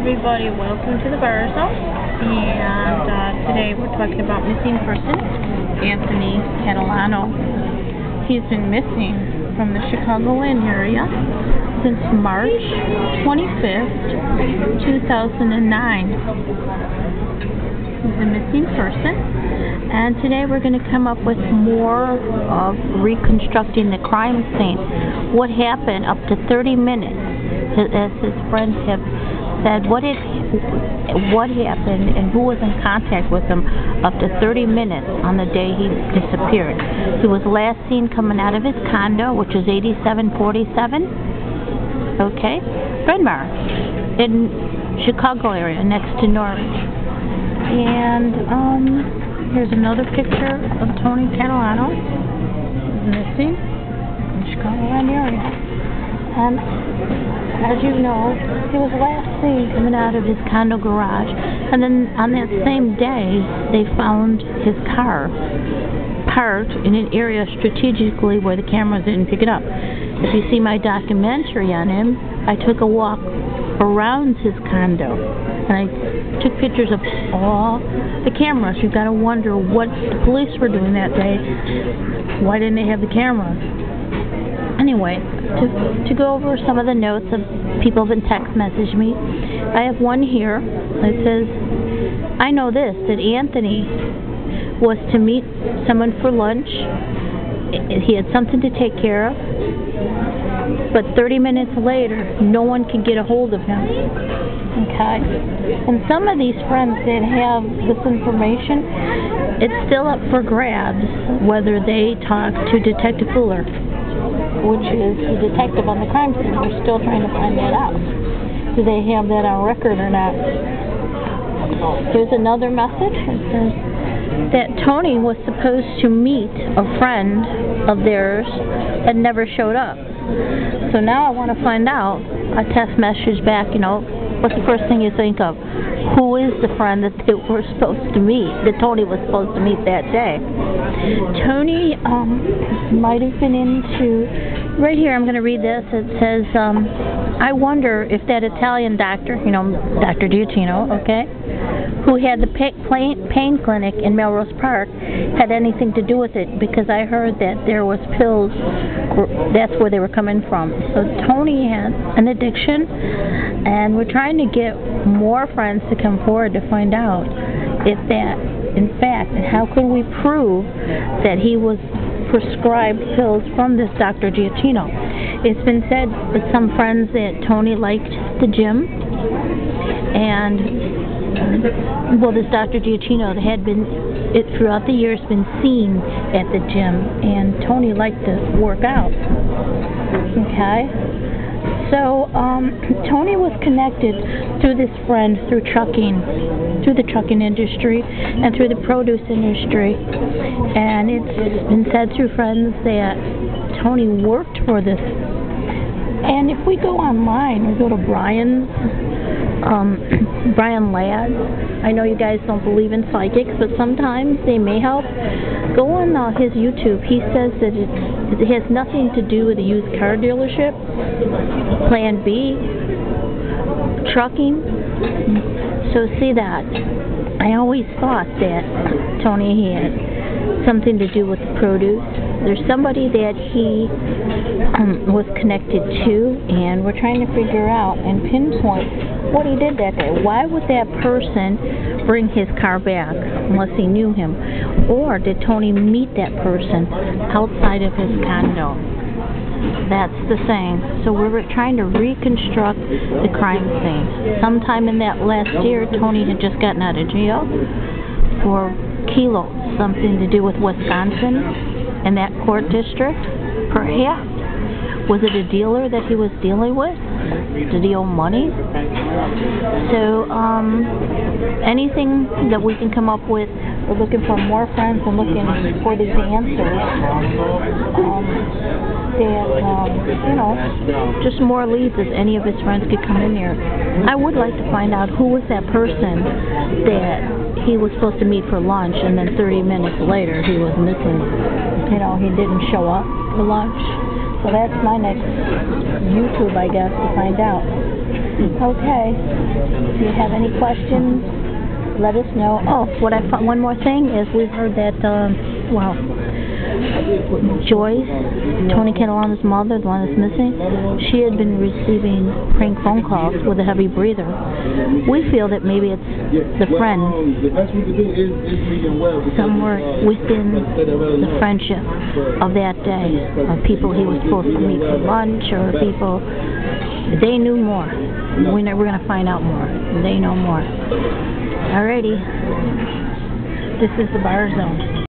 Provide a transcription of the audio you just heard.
everybody, welcome to the Bar Zone, and today we're talking about missing person, Anthony Catalano. He's been missing from the Chicagoland area since March 25th, 2009. He's a missing person, and today we're going to come up with more of reconstructing the crime scene. What happened up to 30 minutes, as his friends have said, what happened and who was in contact with him up to 30 minutes on the day he disappeared. He was last seen coming out of his condo, which is 8747, okay, Bryn Mawr, in Chicago area, next to Norwich. And here's another picture of Tony Catalano, missing in Chicagoland area. And as you know, he was last seen coming out of his condo garage, and then on that same day, they found his car parked in an area strategically where the cameras didn't pick it up. If you see my documentary on him, I took a walk around his condo, and I took pictures of all the cameras. You've got to wonder what the police were doing that day. Why didn't they have the cameras? Anyway, to go over some of the notes of people that text messaged me, I have one here that says, I know this, that Anthony was to meet someone for lunch. He had something to take care of, but 30 minutes later, no one could get a hold of him. Okay? And some of these friends that have this information, it's still up for grabs whether they talk to Detective Fuller, which is the detective on the crime scene. We're still trying to find that out. Do they have that on record or not? Here's another message. It says that Tony was supposed to meet a friend of theirs that never showed up. So now I want to find out. I text message back, what's the first thing you think of? Who is the friend that they were supposed to meet, that Tony was supposed to meet that day? Tony might have been into, right here I'm going to read this, it says, I wonder if that Italian doctor, Dr. Giacchino, okay, who had the pain clinic in Melrose Park had anything to do with it, because I heard that there was pills, that's where they were coming from. So Tony had an addiction, and we're trying to get more friends to come forward to find out if that, in fact, how can we prove that he was prescribed pills from this Dr. Giacchino. It's been said with some friends that Tony liked the gym, and this Dr. Giacchino had been, throughout the years, been seen at the gym, and Tony liked to work out. Okay? So, Tony was connected through this friend through the trucking industry and through the produce industry. And it's been said through friends that Tony worked for this. And if we go online, we go to Brian Ladd. I know you guys don't believe in psychics, but sometimes they may help. Go on his YouTube. He says that it has nothing to do with a used car dealership, Plan B, trucking. So see that. I always thought that Tony had something to do with the produce. There's somebody that he was connected to, and we're trying to figure out and pinpoint what he did that day. Why would that person bring his car back unless he knew him? Or did Tony meet that person outside of his condo? That's the thing. So we were trying to reconstruct the crime scene. Sometime in that last year, Tony had just gotten out of jail for kilos, something to do with Wisconsin and that court district, perhaps. Was it a dealer that he was dealing with? Did he owe money? So, anything that we can come up with, we're looking for more friends and looking for these answers. Just more leads if any of his friends could come in here. I would like to find out who was that person that he was supposed to meet for lunch, and then 30 minutes later he was missing. He didn't show up for lunch. So that's my next YouTube, I guess, to find out. Okay. If you have any questions, let us know. Oh, one more thing is we've heard that, Joyce, Tony Catalano's mother, the one that's missing, she had been receiving prank phone calls with a heavy breather. We feel that maybe it's the friend, somewhere within the friendship of that day, of people he was supposed to meet for lunch, or people, they knew more. We're going to find out more. They know more. Alrighty. This is the Bar Zone.